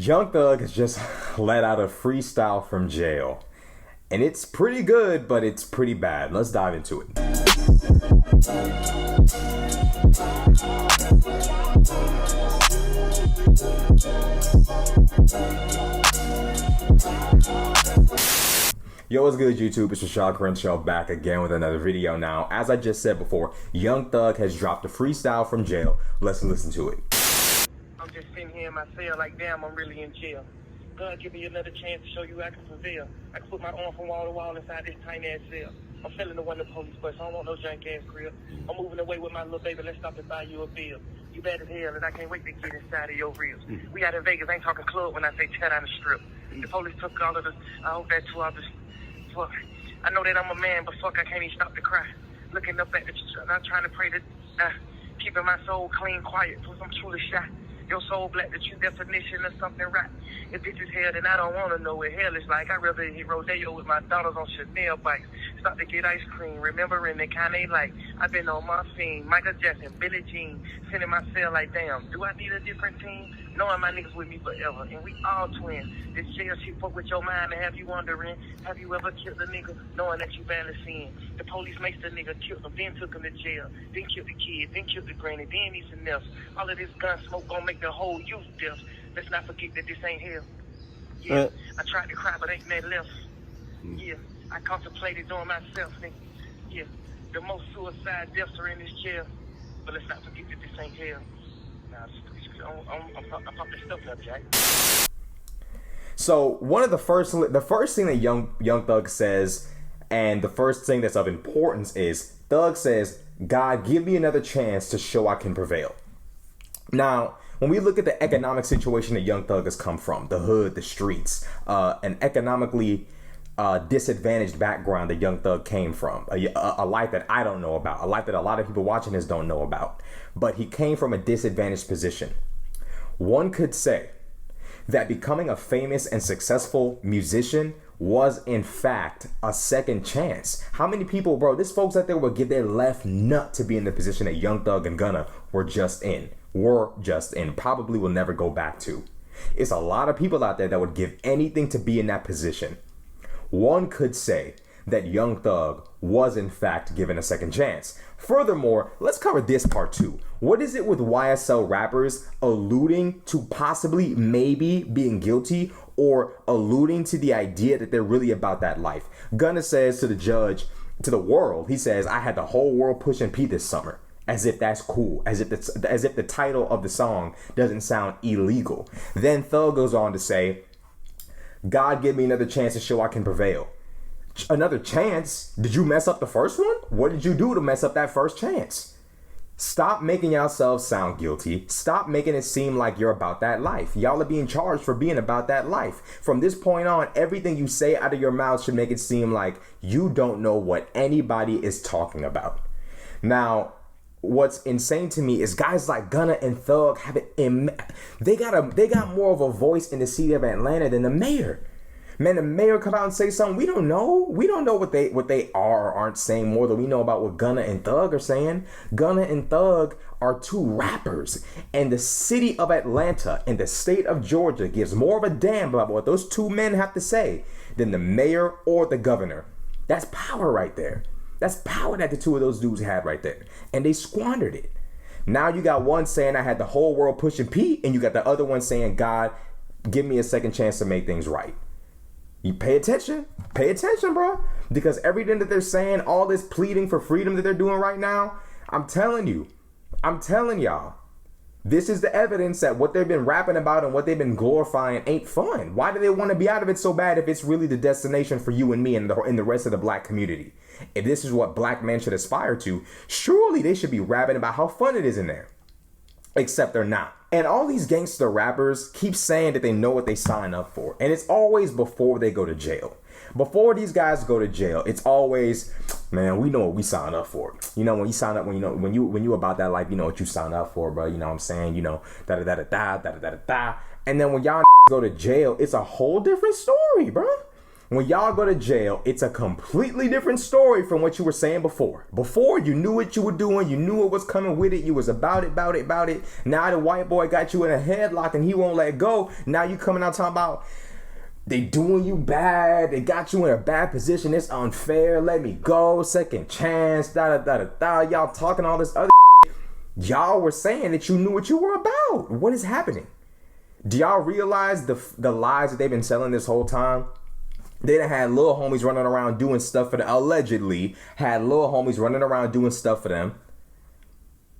Young Thug has just let out a freestyle from jail. And it's pretty good, but it's pretty bad. Let's dive into it. Yo, what's good, YouTube? It's Rashad Crenshaw back again with another video. Now, as I just said before, Young Thug has dropped a freestyle from jail. Let's listen to it. I'm just sitting here in my cell like, damn, I'm really in jail. God, give me another chance to show you I can prevail. I can put my arm from wall to wall inside this tiny ass cell. I'm feeling the one of the police bus. I don't want no jank ass crib. I'm moving away with my little baby. Let's stop and buy you a bill. You bad as hell, and I can't wait to get inside of your ribs. We out in Vegas. I ain't talking club when I say tear down the strip. The police took all of us. I hope that too. Fuck. I know that I'm a man, but fuck, I can't even stop to cry. Looking up at the I'm trying to pray that keeping my soul clean, quiet, for some truly shy. Your soul black, the true definition of something right. If this is hell, then I don't want to know what hell is like. I'd rather hit rodeo with my daughters on Chanel bikes. Stop to get ice cream, remembering the kind they like. I've been on my scene, Michael Jackson, Billie Jean, sitting in my cell like, damn, do I need a different team? Knowing my niggas with me forever, and we all twins. This jail shit fuck with your mind and have you wondering, have you ever killed a nigga knowing that you barely seen? The police makes the nigga kill him, then took him to jail, then killed the kid, then killed the granny, then these and else. All of this gun smoke gonna make the whole youth deaf. Let's not forget that this ain't hell. Yeah, I tried to cry, but ain't nothing left. Yeah, I contemplated doing myself, nigga. Yeah, the most suicide deaths are in this jail. But let's not forget that this ain't hell. Nah, I'm pumping stuff up, Jack. So one of the first thing that Young Thug says, and the first thing that's of importance is Thug says, God, give me another chance to show I can prevail. Now, when we look at the economic situation that Young Thug has come from, the hood, the streets, an economically disadvantaged background that Young Thug came from, a life that I don't know about, a life that a lot of people watching this don't know about, but he came from a disadvantaged position. One could say that becoming a famous and successful musician was in fact a second chance. How many people, bro, there's folks out there will give their left nut to be in the position that Young Thug and Gunna were just in, probably will never go back to. It's a lot of people out there that would give anything to be in that position. One could say that Young Thug was in fact given a second chance. Furthermore, let's cover this part too. What is it with YSL rappers alluding to possibly maybe being guilty or alluding to the idea that they're really about that life? Gunna says to the judge, to the world, he says, I had the whole world pushing P this summer. As if that's cool, as if the title of the song doesn't sound illegal. Then Thug goes on to say, God, give me another chance to show I can prevail. Another chance? Did you mess up the first one? What did you do to mess up that first chance? Stop making yourselves sound guilty. Stop making it seem like you're about that life. Y'all are being charged for being about that life. From this point on, everything you say out of your mouth should make it seem like you don't know what anybody is talking about. Now, what's insane to me is guys like Gunna and Thug have it. They got more of a voice in the city of Atlanta than the mayor. Man, the mayor come out and say something we don't know. We don't know what they are or aren't saying more than we know about what Gunna and Thug are saying. Gunna and Thug are two rappers, and the city of Atlanta and the state of Georgia gives more of a damn about what those two men have to say than the mayor or the governor. That's power right there. That's power that the two of those dudes had right there. And they squandered it. Now you got one saying I had the whole world pushing P, and you got the other one saying, God, give me a second chance to make things right. You pay attention, bro. Because everything that they're saying, all this pleading for freedom that they're doing right now, I'm telling y'all, this is the evidence that what they've been rapping about and what they've been glorifying ain't fun. Why do they want to be out of it so bad if it's really the destination for you and me and the rest of the black community? If this is what black men should aspire to, surely they should be rapping about how fun it is in there. Except they're not. And all these gangster rappers keep saying that they know what they sign up for. And it's always before they go to jail. Before these guys go to jail, it's always, man, we know what we sign up for. You know, when you sign up, when you about that life, you know what you sign up for, bro. You know what I'm saying? You know, da-da-da-da-da, da-da-da-da-da. And then when y'all go to jail, it's a whole different story, bro. When y'all go to jail, it's a completely different story from what you were saying before. Before, you knew what you were doing. You knew what was coming with it. You was about it. Now the white boy got you in a headlock and he won't let go. Now you coming out talking about they doing you bad. They got you in a bad position. It's unfair. Let me go. Second chance. Da. Y'all talking all this other shit. Y'all were saying that you knew what you were about. What is happening? Do y'all realize the lies that they've been selling this whole time? They done had little homies running around doing stuff for them. Allegedly had little homies running around doing stuff for them,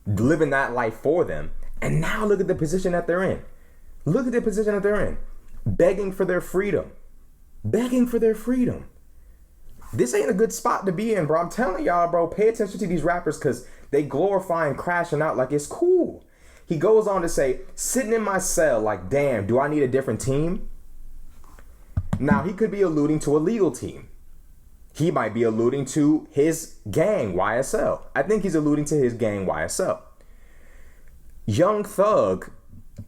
living that life for them. And now look at the position that they're in. Look at the position that they're in. Begging for their freedom. Begging for their freedom. This ain't a good spot to be in, bro. I'm telling y'all, bro, pay attention to these rappers because they glorifying crashing out like it's cool. He goes on to say, sitting in my cell like, damn, do I need a different team? Now, he could be alluding to a legal team. He might be alluding to his gang, YSL. I think he's alluding to his gang, YSL. Young Thug,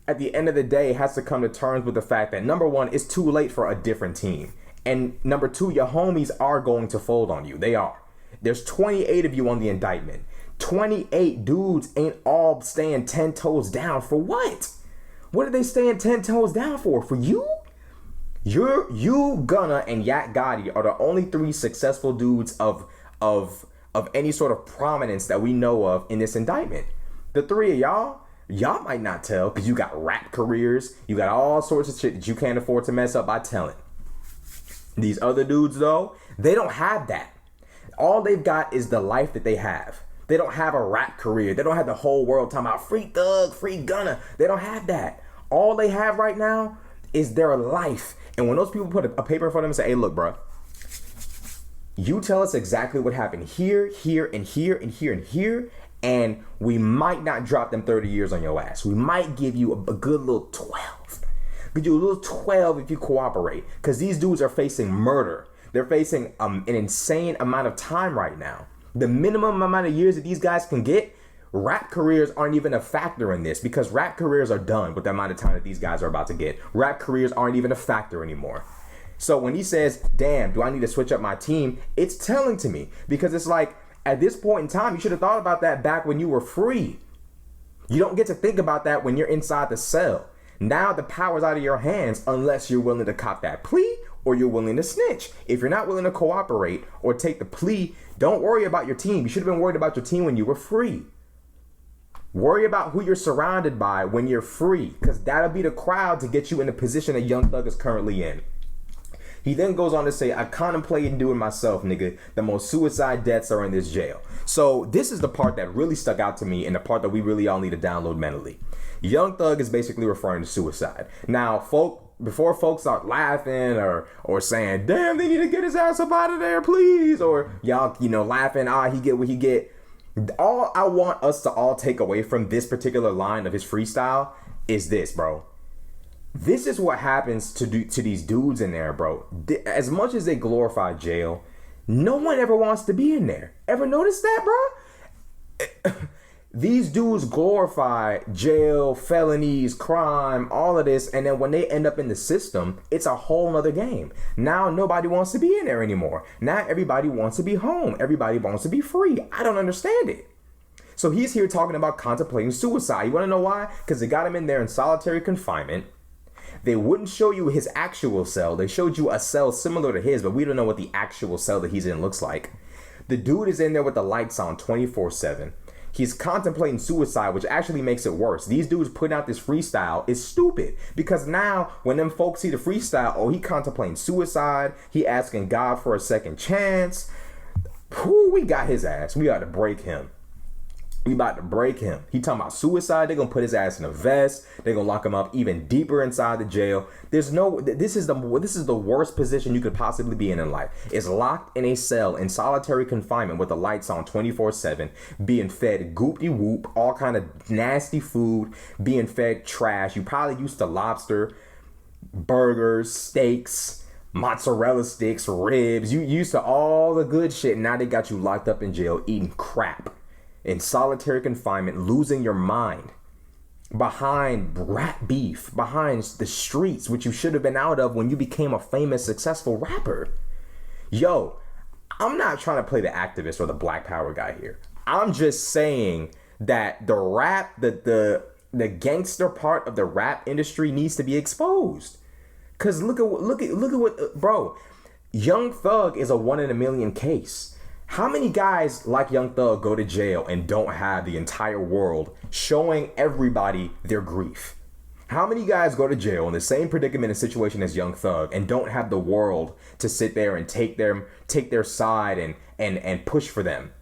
at the end of the day, has to come to terms with the fact that, number one, it's too late for a different team. And number two, your homies are going to fold on you. They are. There's 28 of you on the indictment. 28 dudes ain't all staying 10 toes down for what? What are they staying 10 toes down for? For you? You, Gunna, and Yak Gotti are the only three successful dudes of any sort of prominence that we know of in this indictment. The three of y'all might not tell because you got rap careers, you got all sorts of shit that you can't afford to mess up by telling. These other dudes, though, they don't have that. All they've got is the life that they have. They don't have a rap career. They don't have the whole world talking about free Thug, free Gunna. They don't have that. All they have right now is their life. And when those people put a paper in front of them and say, hey, look, bro, you tell us exactly what happened here, and here, and we might not drop them 30 years on your ass. We might give you a good little 12. Give you a little 12 if you cooperate. Because these dudes are facing murder. They're facing an insane amount of time right now. The minimum amount of years that these guys can get, rap careers aren't even a factor in this because rap careers are done with the amount of time that these guys are about to get. Rap careers aren't even a factor anymore. So when he says, damn, do I need to switch up my team? It's telling to me because it's like at this point in time, you should have thought about that back when you were free. You don't get to think about that when you're inside the cell. Now the power's out of your hands unless you're willing to cop that plea or you're willing to snitch. If you're not willing to cooperate or take the plea, don't worry about your team. You should have been worried about your team when you were free. Worry about who you're surrounded by when you're free, because that'll be the crowd to get you in the position that Young Thug is currently in. He then goes on to say, I contemplated doing myself, nigga. The most suicide deaths are in this jail. So this is the part that really stuck out to me and the part that we really all need to download mentally. Young Thug is basically referring to suicide. Now, before folks start laughing or saying, damn, they need to get his ass up out of there, please. Or y'all, laughing, he get what he get. All I want us to all take away from this particular line of his freestyle is this, bro. This is what happens to these dudes in there, bro. As much as they glorify jail, no one ever wants to be in there. Ever notice that, bro? These dudes glorify jail, felonies, crime, all of this, and then when they end up in the system, it's a whole nother game. Now nobody wants to be in there anymore. Now everybody wants to be home. Everybody wants to be free. I don't understand it. So he's here talking about contemplating suicide. You want to know why? Because they got him in there in solitary confinement. They wouldn't show you his actual cell. They showed you a cell similar to his, but we don't know what the actual cell that he's in looks like. The dude is in there with the lights on 24/7. He's contemplating suicide, which actually makes it worse. These dudes putting out this freestyle is stupid because now when them folks see the freestyle, he contemplating suicide. He asking God for a second chance. We got his ass. We got to break him. We about to break him. He talking about suicide. They're going to put his ass in a vest. They're going to lock him up even deeper inside the jail. This is the worst position you could possibly be in life. Is locked in a cell in solitary confinement with the lights on 24/7, being fed goop-de-whoop, all kind of nasty food, being fed trash. You probably used to lobster, burgers, steaks, mozzarella sticks, ribs. You used to all the good shit. Now they got you locked up in jail eating crap. In solitary confinement, losing your mind. behind rap beef, behind the streets, which you should have been out of when you became a famous, successful rapper. Yo, I'm not trying to play the activist or the black power guy here. I'm just saying that the rap, the gangster part of the rap industry needs to be exposed. Cause look at what, bro. Young Thug is a 1 in a million case. How many guys like Young Thug go to jail and don't have the entire world showing everybody their grief? How many guys go to jail in the same predicament and situation as Young Thug and don't have the world to sit there and take their side and push for them?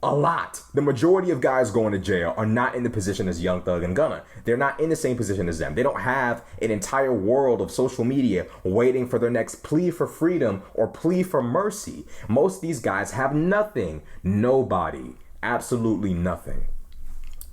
A lot. The majority of guys going to jail are not in the position as Young Thug and Gunna. They're not in the same position as them. They don't have an entire world of social media waiting for their next plea for freedom or plea for mercy. Most of these guys have nothing. Nobody. Absolutely nothing.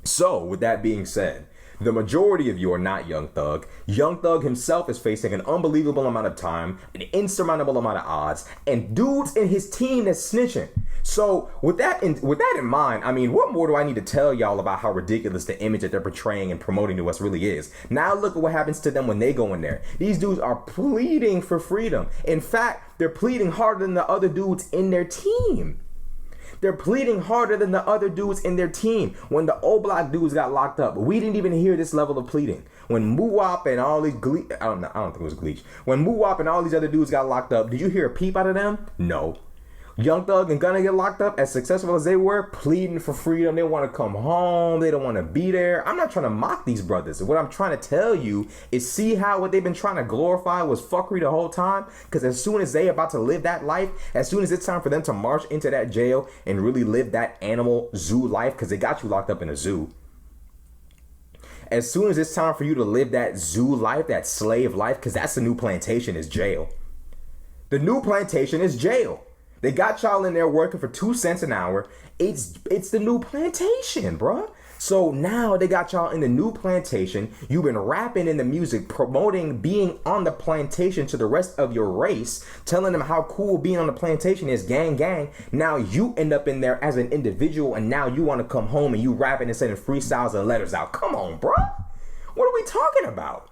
So, with that being said, the majority of you are not Young Thug. Young Thug himself is facing an unbelievable amount of time, an insurmountable amount of odds, and dudes in his team that's snitching. So with that in mind, I mean, what more do I need to tell y'all about how ridiculous the image that they're portraying and promoting to us really is? Now look at what happens to them when they go in there. These dudes are pleading for freedom. In fact, they're pleading harder than the other dudes in their team. They're pleading harder than the other dudes in their team. When the O Block dudes got locked up, we didn't even hear this level of pleading. When Muwop and all these I don't think it was Gleech. When Muwop and all these other dudes got locked up, did you hear a peep out of them? No. Young Thug and Gunna get locked up, as successful as they were, pleading for freedom. They want to come home. They don't want to be there. I'm not trying to mock these brothers. What I'm trying to tell you is see how what they've been trying to glorify was fuckery the whole time? Because as soon as they about to live that life, as soon as it's time for them to march into that jail and really live that animal zoo life, because they got you locked up in a zoo. As soon as it's time for you to live that zoo life, that slave life, because that's the new plantation is jail. The new plantation is jail. They got y'all in there working for 2 cents an hour. It's the new plantation, bruh. So now they got y'all in the new plantation. You've been rapping in the music, promoting being on the plantation to the rest of your race, telling them how cool being on the plantation is, gang, gang. Now you end up in there as an individual, and now you want to come home and you rapping and sending freestyles and letters out. Come on, bruh. What are we talking about?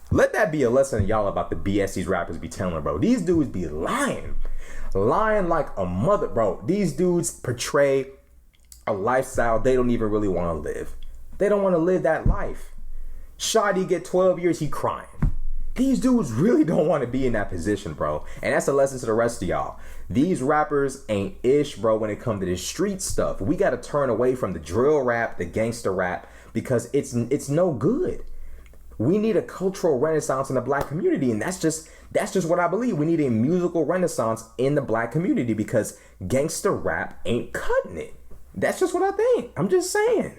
Let that be a lesson to y'all about the BS these rappers be telling, bro. These dudes be lying. Lying like a mother, bro. These dudes portray a lifestyle they don't even really want to live. They don't want to live that life. Shawty get 12 years, he crying. These dudes really don't want to be in that position, bro. And that's a lesson to the rest of y'all. These rappers ain't ish, bro, when it comes to this street stuff. We got to turn away from the drill rap, the gangster rap, because it's no good. We need a cultural renaissance in the black community, and that's just what I believe. We need a musical renaissance in the black community because gangster rap ain't cutting it. That's just what I think. I'm just saying.